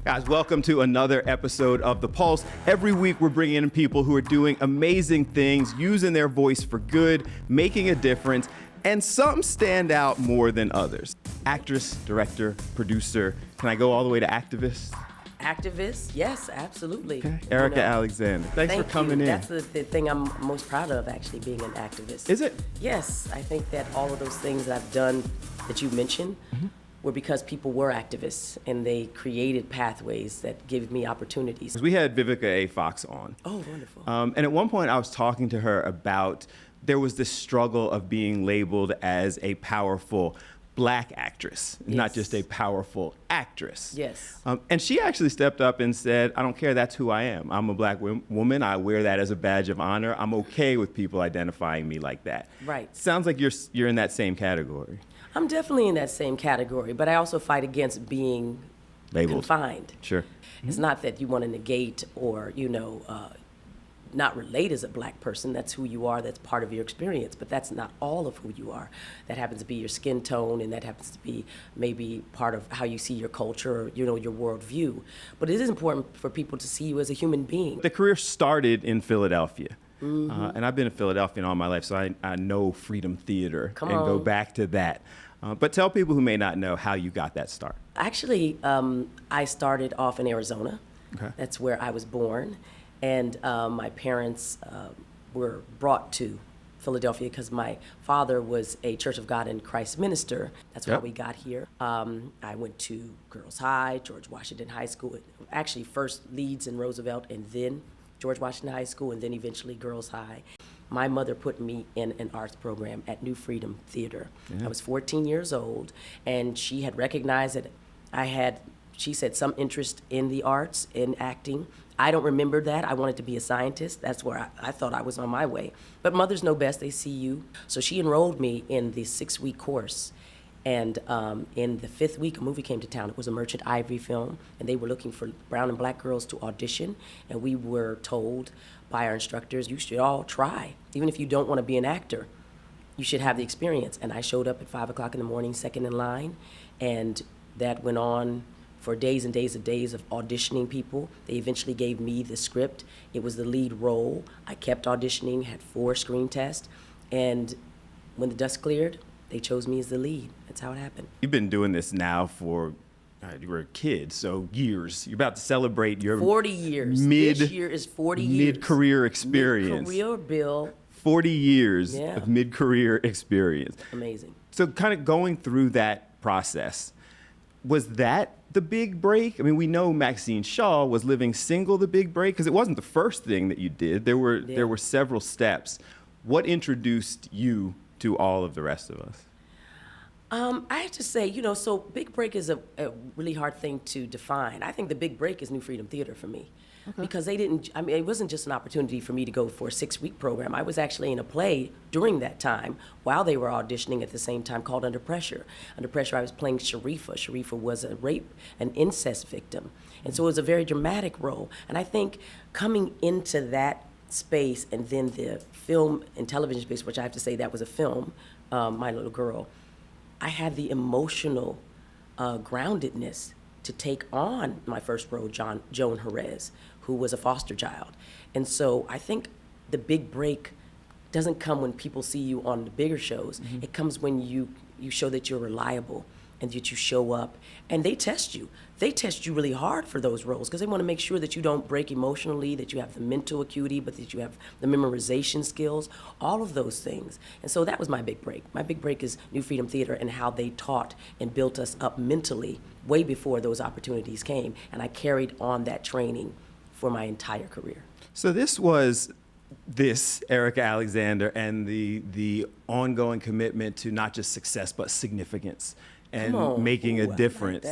Guys, welcome to another episode of The Pulse. Every week we're bringing in people who are doing amazing things, using their voice for good, making a difference, and some stand out more than others. Actress, director, producer. Can I go all the way to activist? Activist, yes, absolutely. Okay. Erika Alexander, thanks for coming in. That's the thing I'm most proud of, actually, being an activist. Is it? Yes, I think that all of those things that I've done that you mentioned were because people were activists and they created pathways that gave me opportunities. We had Vivica A. Fox on. Oh, wonderful. And at one point I was talking to her about there was this struggle of being labeled as a powerful Black actress, not just a powerful actress. Yes. And she actually stepped up and said, I don't care, that's who I am. I'm a Black woman. I wear that as a badge of honor. I'm okay with people identifying me like that. Right. Sounds like you're in that same category. I'm definitely in that same category, but I also fight against being Labeled. confined. Sure. It's not that you want to negate or, not relate as a Black person. That's who you are. That's part of your experience. But that's not all of who you are. That happens to be your skin tone, and that happens to be maybe part of how you see your culture or, your worldview. But it is important for people to see you as a human being. The career started in Philadelphia. And I've been in Philadelphia all my life, so I know Freedom Theater and go back to that. But tell people who may not know how you got that start. Actually, I started off in Arizona. Okay. That's where I was born. And my parents were brought to Philadelphia because my father was a Church of God in Christ minister. That's how we got here. I went to Girls High, George Washington High School. Actually, first Leeds and Roosevelt, and then George Washington High School, and then eventually Girls High. My mother put me in an arts program at New Freedom Theater. I was 14 years old, and she had recognized that she said, some interest in the arts, in acting. I don't remember that. I wanted to be a scientist. That's where I thought I was on my way. But mothers know best. They see you. So she enrolled me in the 6-week course. And in the 5th week, a movie came to town. It was a Merchant Ivory film, and they were looking for brown and Black girls to audition. And we were told by our instructors, you should all try. Even if you don't want to be an actor, you should have the experience. And I showed up at 5 o'clock in the morning, second in line, and that went on for days and days of auditioning people. They eventually gave me the script. It was the lead role. I kept auditioning, had 4 screen tests, and when the dust cleared, they chose me as the lead. That's how it happened. You've been doing this now for, you were a kid, so years. You're about to celebrate your 40 years. This year is 40 years. Mid-career experience. Mid-career, Bill. 40 years of mid-career experience. Amazing. So kind of going through that process, was that the big break? I mean, we know Maxine Shaw was living single the big break, because it wasn't the first thing that you did. There were several steps. What introduced you to all of the rest of us? I have to say, so big break is a really hard thing to define. I think the big break is New Freedom Theater for me. Okay. Because it wasn't just an opportunity for me to go for a 6-week program. I was actually in a play during that time while they were auditioning at the same time called Under Pressure. Under Pressure, I was playing Sharifa. Sharifa was a rape and incest victim. And so it was a very dramatic role. And I think coming into that space and then the film and television space, which I have to say that was a film, My Little Girl, I had the emotional groundedness to take on my first role, Joan Jerez, who was a foster child. And so I think the big break doesn't come when people see you on the bigger shows. It comes when you show that you're reliable and that you show up, and they test you. They test you really hard for those roles because they want to make sure that you don't break emotionally, that you have the mental acuity, but that you have the memorization skills, all of those things. And so that was my big break. My big break is New Freedom Theater and how they taught and built us up mentally way before those opportunities came. And I carried on that training for my entire career. So this was Erika Alexander and the ongoing commitment to not just success, but significance and making a difference.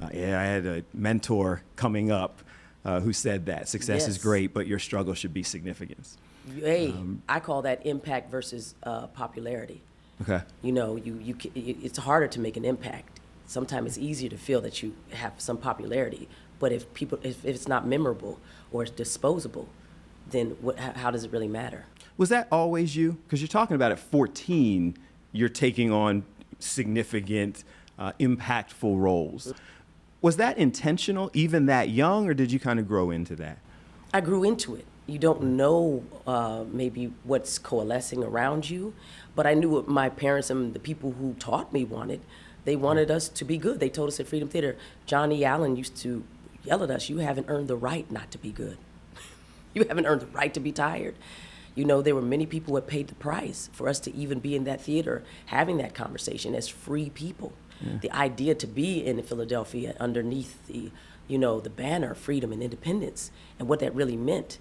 I had a mentor coming up who said that success is great, but your struggle should be significance. Hey, I call that impact versus popularity. Okay. It's harder to make an impact. Sometimes it's easier to feel that you have some popularity, but if it's not memorable or it's disposable, then how does it really matter? Was that always you? Because you're talking about at 14, you're taking on significant, impactful roles. Was that intentional, even that young, or did you kind of grow into that? I grew into it. You don't know maybe what's coalescing around you, but I knew what my parents and the people who taught me wanted. They wanted us to be good. They told us at Freedom Theater, John E. Allen used to yell at us, you haven't earned the right not to be good. You haven't earned the right to be tired. You know, there were many people who had paid the price for us to even be in that theater, having that conversation as free people. Yeah. The idea to be in Philadelphia underneath the, you know, the banner of freedom and independence, and what that really meant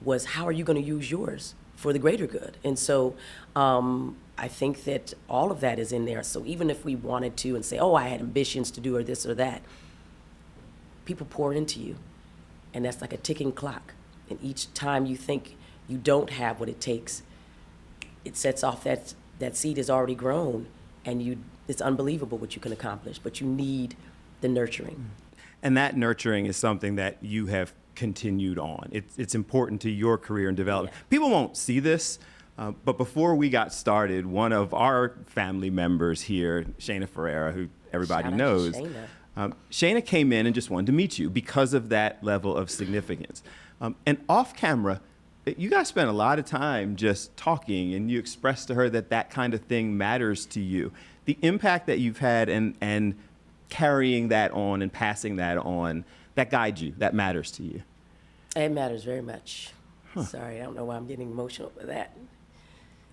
was, how are you going to use yours for the greater good? And so I think that all of that is in there. So even if we wanted to and say, oh, I had ambitions to do or this or that, people pour into you, and that's like a ticking clock. And each time you think you don't have what it takes, it sets off that seed is already grown, and it's unbelievable what you can accomplish, but you need the nurturing. And that nurturing is something that you have continued on. It's important to your career and development. Yeah. People won't see this, but before we got started, one of our family members here, Shayna Ferreira, who everybody knows, Shayna came in and just wanted to meet you because of that level of significance. And off camera, you guys spent a lot of time just talking, and you expressed to her that that kind of thing matters to you. The impact that you've had and carrying that on and passing that on, that guides you, that matters to you. It matters very much. Huh. Sorry, I don't know why I'm getting emotional with that.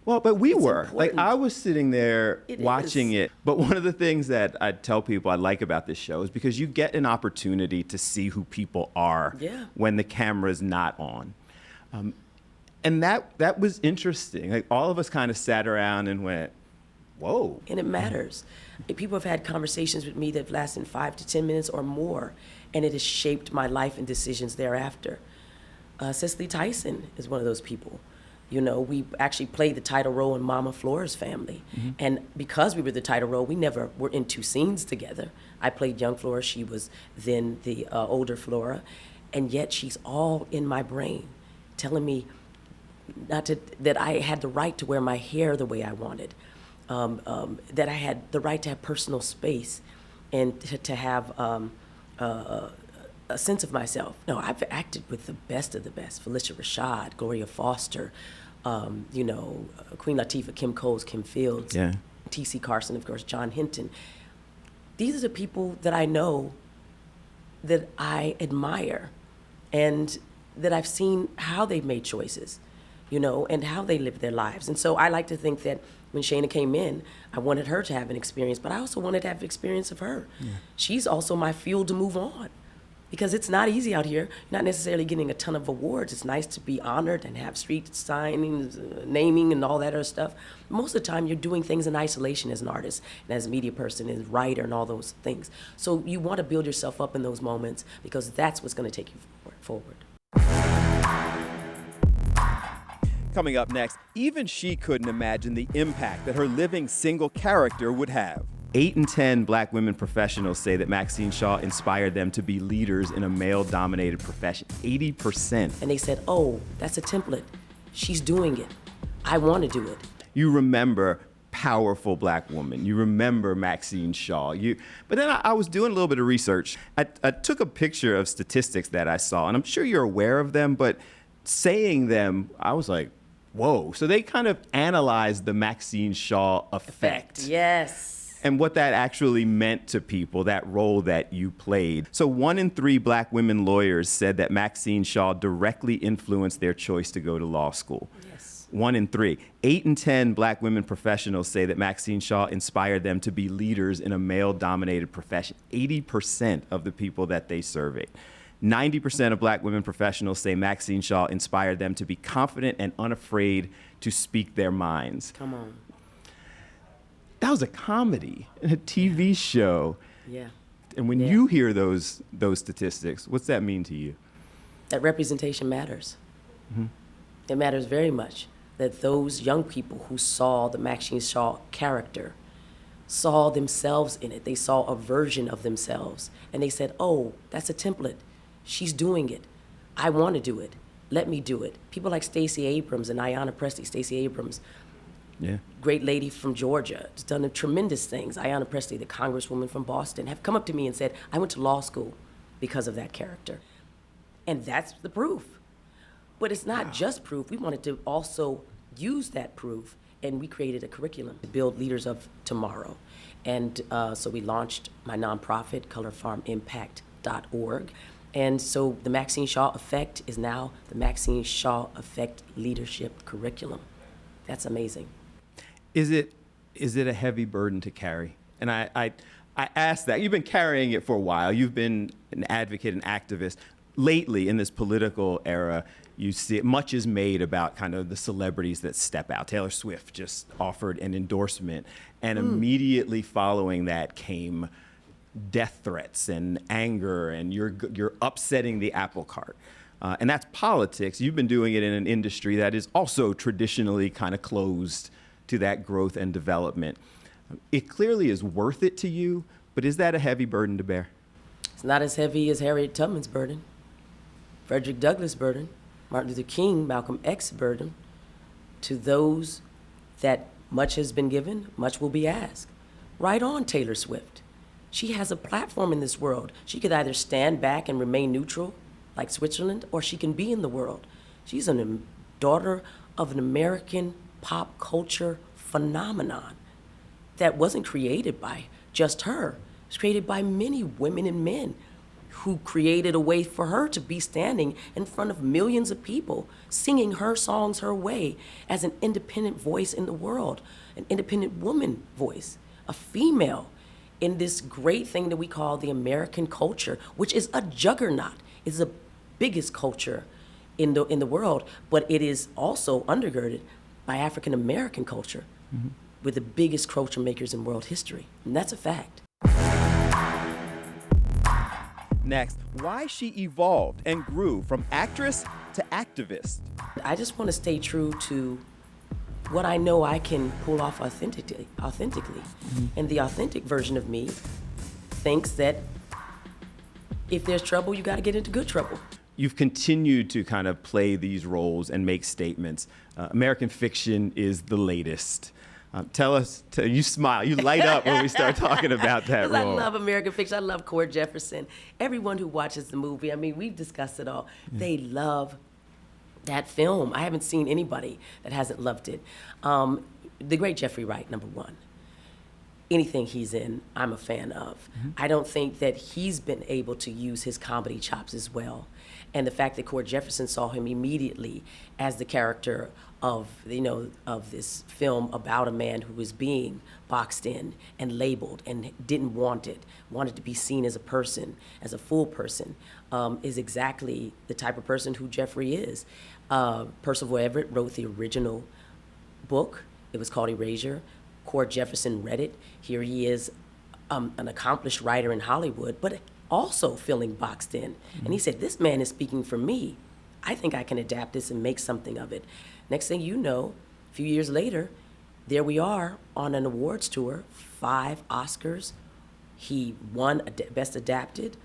Well, but it's were. Important. Like, I was sitting there watching it. But one of the things that I tell people I like about this show is because you get an opportunity to see who people are when the camera's not on. And that was interesting. Like, all of us kind of sat around and went, whoa. And it matters. People have had conversations with me that have lasted 5 to 10 minutes or more, and it has shaped my life and decisions thereafter. Cicely Tyson is one of those people. You know, we actually played the title role in Mama Flora's family. Mm-hmm. And because we were the title role, we never were in two scenes together. I played young Flora, she was then the older Flora, and yet she's all in my brain, telling me that I had the right to wear my hair the way I wanted, that I had the right to have personal space and to have a sense of myself. No, I've acted with the best of the best. Felicia Rashad, Gloria Foster, you know, Queen Latifah, Kim Coles, Kim Fields, T.C. Carson, of course, John Hinton. These are the people that I know that I admire and that I've seen how they've made choices, you know, and how they live their lives. And so I like to think that when Shayna came in, I wanted her to have an experience, but I also wanted to have an experience of her. Yeah. She's also my fuel to move on. Because it's not easy out here. You're not necessarily getting a ton of awards. It's nice to be honored and have street signings, naming, and all that other stuff. Most of the time, you're doing things in isolation as an artist, and as a media person, and writer, and all those things. So you want to build yourself up in those moments, because that's what's going to take you forward. Coming up next, even she couldn't imagine the impact that her living single character would have. 8 in 10 Black women professionals say that Maxine Shaw inspired them to be leaders in a male-dominated profession. 80%. And they said, oh, that's a template. She's doing it. I want to do it. You remember powerful Black woman. You remember Maxine Shaw. But then I was doing a little bit of research. I took a picture of statistics that I saw, and I'm sure you're aware of them, but saying them, I was like, whoa. So they kind of analyzed the Maxine Shaw effect. Yes. And what that actually meant to people, that role that you played. So 1 in 3 Black women lawyers said that Maxine Shaw directly influenced their choice to go to law school. Yes. 1 in 3. 8 in 10 Black women professionals say that Maxine Shaw inspired them to be leaders in a male-dominated profession. 80% of the people that they surveyed. 90% of Black women professionals say Maxine Shaw inspired them to be confident and unafraid to speak their minds. Come on. That was a comedy, a TV show. Yeah. And when you hear those statistics, what's that mean to you? That representation matters. Mm-hmm. It matters very much that those young people who saw the Maxine Shaw character saw themselves in it. They saw a version of themselves. And they said, oh, that's a template. She's doing it. I want to do it. Let me do it. People like Stacey Abrams and Ayanna Pressley, Stacey Abrams, Yeah. Great lady from Georgia, has done tremendous things. Ayanna Pressley, the congresswoman from Boston, have come up to me and said, I went to law school because of that character. And that's the proof. But it's not just proof. We wanted to also use that proof, and we created a curriculum to build leaders of tomorrow. And so we launched my nonprofit, colorfarmimpact.org. And so the Maxine Shaw Effect is now the Maxine Shaw Effect Leadership Curriculum. That's amazing. Is it a heavy burden to carry? And I ask that. You've been carrying it for a while. You've been an advocate, an activist. Lately, in this political era, you see much is made about kind of the celebrities that step out. Taylor Swift just offered an endorsement, and immediately following that came death threats and anger, and you're upsetting the apple cart. And that's politics. You've been doing it in an industry that is also traditionally kind of closed to that growth and development. It clearly is worth it to you, but is that a heavy burden to bear? It's not as heavy as Harriet Tubman's burden, Frederick Douglass' burden, Martin Luther King, Malcolm X's burden. To those that much has been given, much will be asked. Right on, Taylor Swift. She has a platform in this world. She could either stand back and remain neutral, like Switzerland, or she can be in the world. She's a daughter of an American pop culture phenomenon that wasn't created by just her. It was created by many women and men who created a way for her to be standing in front of millions of people, singing her songs her way as an independent voice in the world, an independent woman voice, a female in this great thing that we call the American culture, which is a juggernaut. It's the biggest culture in the world, but it is also undergirded by African American culture. We're the biggest culture makers in world history, and that's a fact. Next, why she evolved and grew from actress to activist. I just want to stay true to what I know I can pull off authentically. And the authentic version of me thinks that if there's trouble, you got to get into good trouble. You've continued to kind of play these roles and make statements. American Fiction is the latest. Tell us, you smile, you light up when we start talking about that role. I love American Fiction. I love Cord Jefferson. Everyone who watches the movie, I mean, we've discussed it all. They love that film. I haven't seen anybody that hasn't loved it. The great Jeffrey Wright, number one. Anything he's in, I'm a fan of. I don't think that he's been able to use his comedy chops as well. And the fact that Cord Jefferson saw him immediately as the character of this film about a man who was being boxed in and labeled and didn't want it, wanted to be seen as a person, as a full person, is exactly the type of person who Jeffrey is. Percival Everett wrote the original book. It was called Erasure. Cord Jefferson read it. Here he is, an accomplished writer in Hollywood, but also feeling boxed in. And he said, this man is speaking for me. I think I can adapt this and make something of it. Next thing you know, a few years later, there we are on an awards tour, 5 Oscars. He won Best Adapted.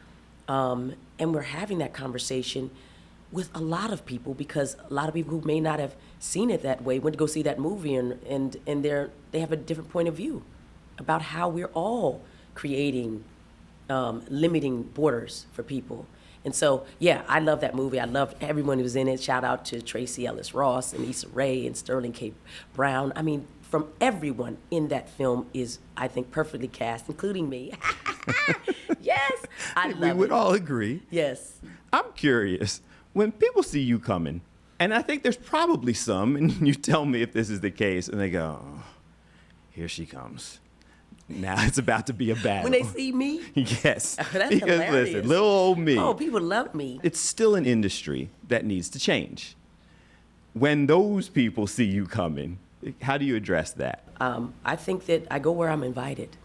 And we're having that conversation with a lot of people, because a lot of people who may not have seen it that way went to go see that movie, and they have a different point of view about how we're all creating limiting borders for people. And so, yeah, I love that movie. I loved everyone who was in it. Shout out to Tracy Ellis Ross and Issa Rae and Sterling K. Brown. I mean, from everyone in that film is, I think, perfectly cast, including me. Yes, I love it. We would all agree. Yes. I'm curious, when people see you coming, and I think there's probably some, and you tell me if this is the case, and they go, oh, here she comes. Now it's about to be a battle. When they see me? Yes. Oh, that's because hilarious. listen, little old me. Oh, people love me. It's still an industry that needs to change. When those people see you coming, how do you address that? I think that I go where I'm invited.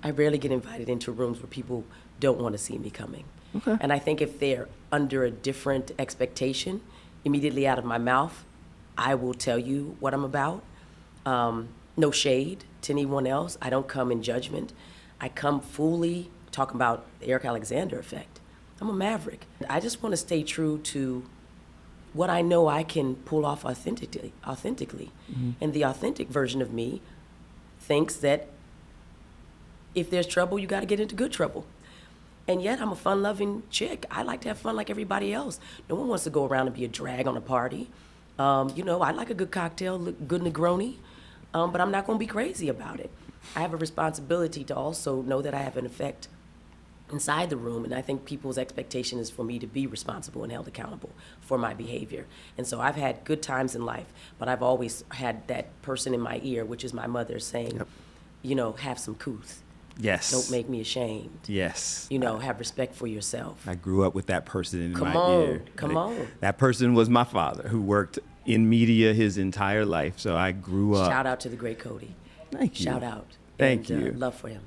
I rarely get invited into rooms where people don't want to see me coming. Okay. And I think if they're under a different expectation, immediately out of my mouth, I will tell you what I'm about. No shade to anyone else. I don't come in judgment. I come fully talking about the Erika Alexander effect. I'm a maverick. I just want to stay true to what I know I can pull off authentically. Mm-hmm. And the authentic version of me thinks that if there's trouble, you got to get into good trouble. And yet I'm a fun-loving chick. I like to have fun like everybody else. No one wants to go around and be a drag on a party. I like a good cocktail, good Negroni, but I'm not going to be crazy about it. I have a responsibility to also know that I have an effect inside the room, and I think people's expectation is for me to be responsible and held accountable for my behavior. And so I've had good times in life, but I've always had that person in my ear, which is my mother, saying, have some couth. Yes. Don't make me ashamed. Yes. Have respect for yourself. I grew up with that person in my ear. Come on. That person was my father, who worked in media his entire life. So I grew up. Shout out to the great Cody. Thank you. Shout out. Thank you. Love for him.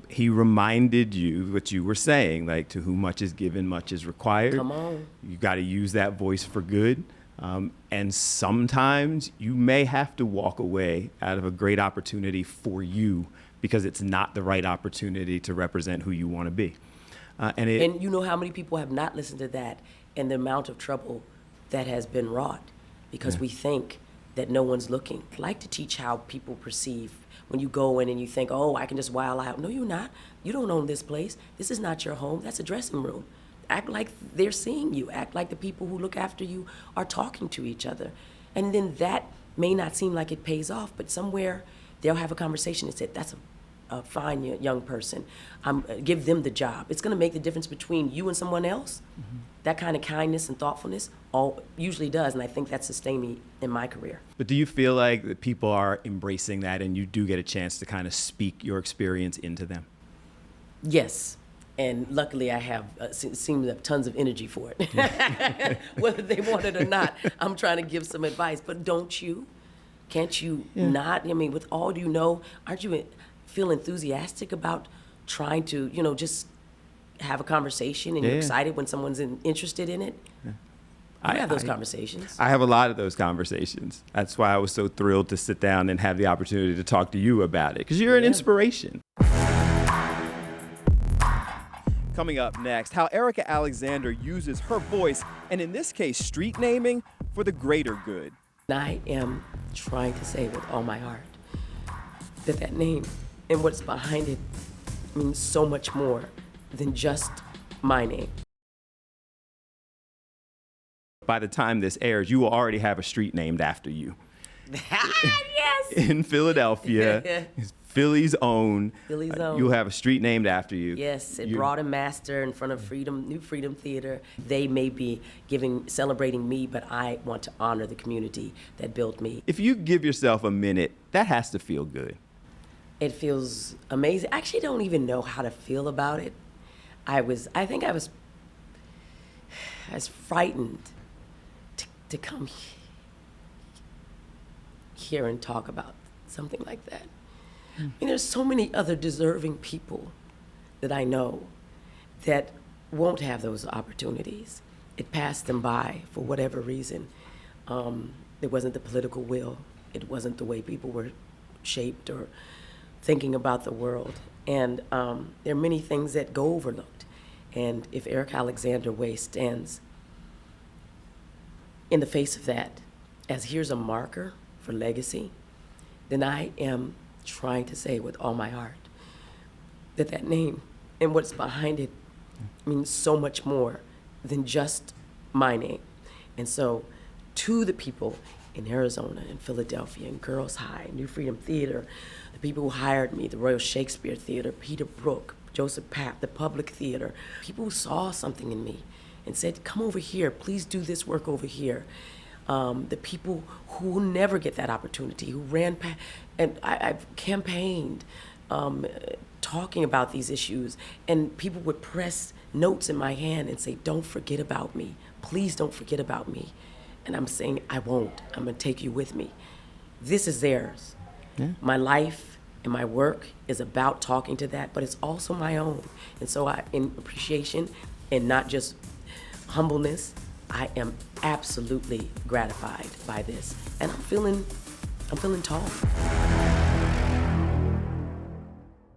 He reminded you what you were saying, like, to whom much is given, much is required. Come on. You got to use that voice for good. And sometimes you may have to walk away out of a great opportunity for you because it's not the right opportunity to represent who you want to be. And you know how many people have not listened to that and the amount of trouble that has been wrought because we think that no one's looking. I like to teach how people perceive when you go in and you think, oh, I can just wild out. No, you're not. You don't own this place. This is not your home. That's a dressing room. Act like they're seeing you. Act like the people who look after you are talking to each other. And then that may not seem like it pays off, but somewhere they'll have a conversation and say, that's a fine young person. Give them the job. It's going to make the difference between you and someone else. Mm-hmm. That kind of kindness and thoughtfulness usually does, and I think that sustained me in my career. But do you feel like that people are embracing that and you do get a chance to kind of speak your experience into them? Yes. And luckily I have seem to have tons of energy for it. Whether they want it or not, I'm trying to give some advice. But don't you? Can't you not? I mean, with all you know, aren't you feel enthusiastic about trying to, just have a conversation and you're excited when someone's interested in it? Yeah. I have those conversations. I have a lot of those conversations. That's why I was so thrilled to sit down and have the opportunity to talk to you about it, because you're an inspiration. Coming up next, how Erika Alexander uses her voice, and in this case, street naming, for the greater good. I am trying to say with all my heart that name and what's behind it means so much more than just my name. By the time this airs, you will already have a street named after you. Yes! In Philadelphia. Philly's own. You'll have a street named after you. Yes, at Broad and Master in front of New Freedom Theater. They may be celebrating me, but I want to honor the community that built me. If you give yourself a minute, that has to feel good. It feels amazing. I actually don't even know how to feel about it. I think I was frightened to come here and talk about something like that. I mean, there's so many other deserving people that I know that won't have those opportunities. It passed them by for whatever reason. It wasn't the political will. It wasn't the way people were shaped or thinking about the world. And there are many things that go overlooked. And if Erika Alexander Way stands in the face of that as here's a marker for legacy, then I am trying to say with all my heart that name and what's behind it means so much more than just my name. And so to the people in Arizona and Philadelphia and Girls High, New Freedom Theater, the people who hired me, the Royal Shakespeare Theater, Peter Brook, Joseph Papp, the Public Theater, people who saw something in me and said, come over here, please do this work over here. The people who never get that opportunity, who ran past, and I've campaigned talking about these issues, and people would press notes in my hand and say, don't forget about me. Please don't forget about me. And I'm saying, I won't. I'm going to take you with me. This is theirs. Yeah. My life and my work is about talking to that, but it's also my own. And so in appreciation and not just humbleness, I am absolutely gratified by this. And I'm feeling tall.